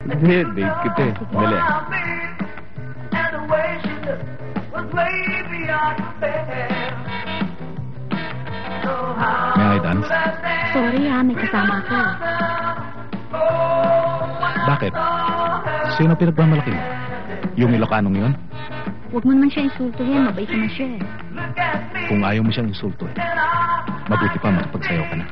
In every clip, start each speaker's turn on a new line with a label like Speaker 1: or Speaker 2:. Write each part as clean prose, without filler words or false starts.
Speaker 1: Hindi, date kita eh. Dali. May I dance?
Speaker 2: Sorry may kasama ako.
Speaker 1: Bakit? Sino pinagmamalaki mo? Yung Ilocanong yun?
Speaker 2: Huwag mo naman siya insultuhin, mabait naman siya eh.
Speaker 1: Kung ayaw mo siyang insultuhin, mabuti pa makapagsayaw ka na.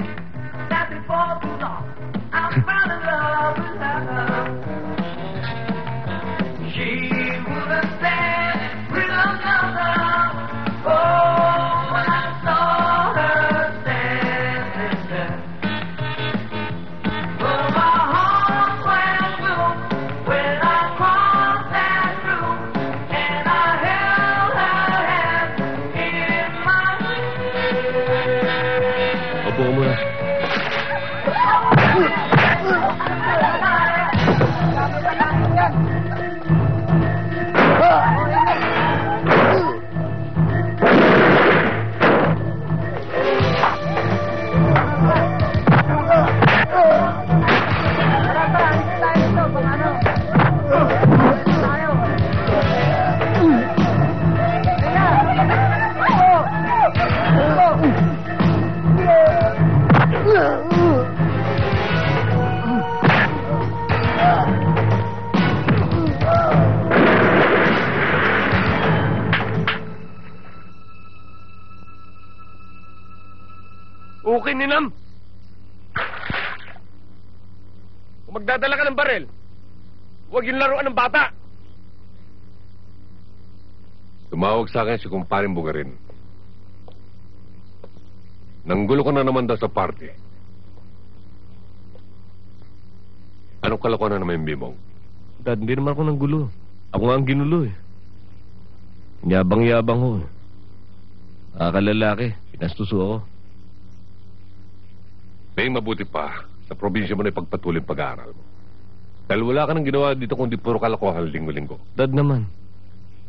Speaker 1: Opo ka muna.
Speaker 3: Okay, Ninam. Kung magdadala ka ng barel, huwag yung laruan ng bata.
Speaker 4: Tumawag sa akin si kumparing Bugarin. Nanggulo ko na naman daw sa party. Anong kalokohan na naman yung bimong?
Speaker 3: Dad, hindi naman ako nanggulo. Ako nga ang ginulo eh. Yabang-yabang ho. Nakakalalaki. Pinastuso ako.
Speaker 4: May mabuti pa sa probinsya mo na ipagpatuloy ang pag-aaral mo. Dahil wala ka nang ginawa dito kundi puro kalokohan linggo-linggo.
Speaker 3: Dad naman.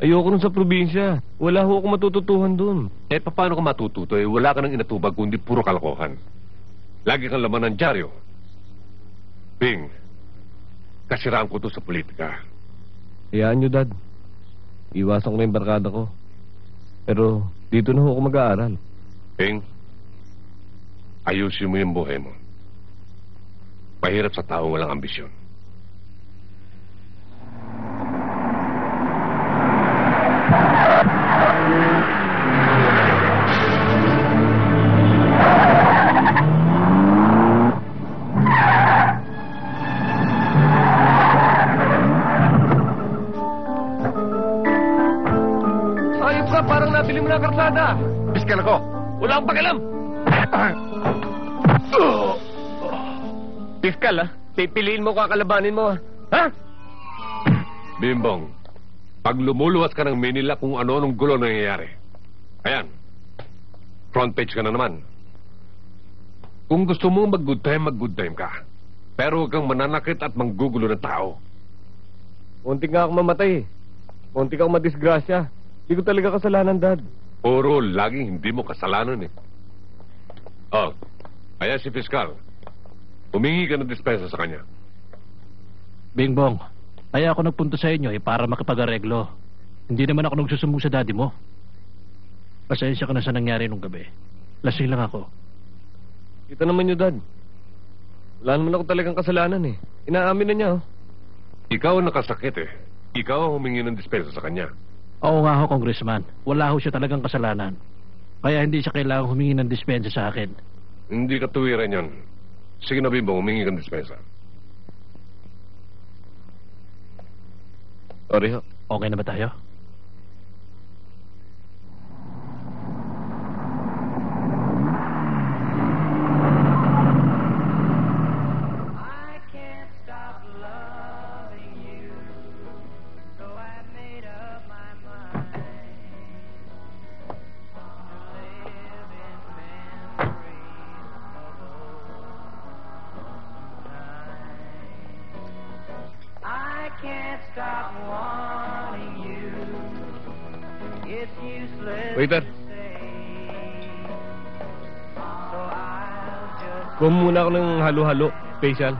Speaker 3: Ayoko nun sa probinsya. Wala ho akong matututuhan dun.
Speaker 4: Eh, paano ka matututo? Eh, wala ka nang inatubag kundi puro kalokohan. Lagi kang laman ng dyaryo. Bing, kasiraan ko to sa politika.
Speaker 3: Hayaan nyo, Dad. Iwasan ko na yung barkada ko. Pero dito na ho ako mag-aaral.
Speaker 4: Bing, ayusin mo yung buhay mo. Mahirap sa tao walang ambisyon.
Speaker 3: Ayop ka, parang nabili mo na ang karsada.
Speaker 4: Piskal ako!
Speaker 3: Wala akong pakialam. Piskal, ha? Pipiliin mo kakalabanin mo, ha?
Speaker 4: Bimbong, pag lumuluwas ka ng Manila kung ano-anong gulo nangyayari. Ayan, front page ka na naman. Kung gusto mo mag-good time ka. Pero huwag kang mananakit at manggugulo ng tao.
Speaker 3: Munti nga ako mamatay eh. Munti ka ako madisgrasya. Hindi ko talaga kasalanan, Dad.
Speaker 4: Puro laging hindi mo kasalanan eh. Oh, ayan si Piskal. Humingi ka ng dispensa sa kanya.
Speaker 5: Bingbong, kaya ako nagpunta sa inyo para makipag-areglo. Hindi naman ako nagsusumbong sa daddy mo. Pasensya ka na sa nangyari nung gabi. Lasing lang ako.
Speaker 3: Kita naman nyo, Dad. Wala naman ako talagang kasalanan eh. Inaamin na niya, oh.
Speaker 4: Ikaw ang nakasakit eh. Ikaw ang humingi ng dispensa sa kanya.
Speaker 5: Oo nga ho, Congressman. Wala ho siya talagang kasalanan. Kaya hindi siya kailangang humingi ng dispensa sa akin.
Speaker 4: Hindi katuwiran yan. Sige na, Bimbong, humingi ka ng dispensa.
Speaker 3: Sorry ho.
Speaker 5: Okay na ba tayo?
Speaker 3: Waiter. Kuha muna ako ng halo-halo. Special.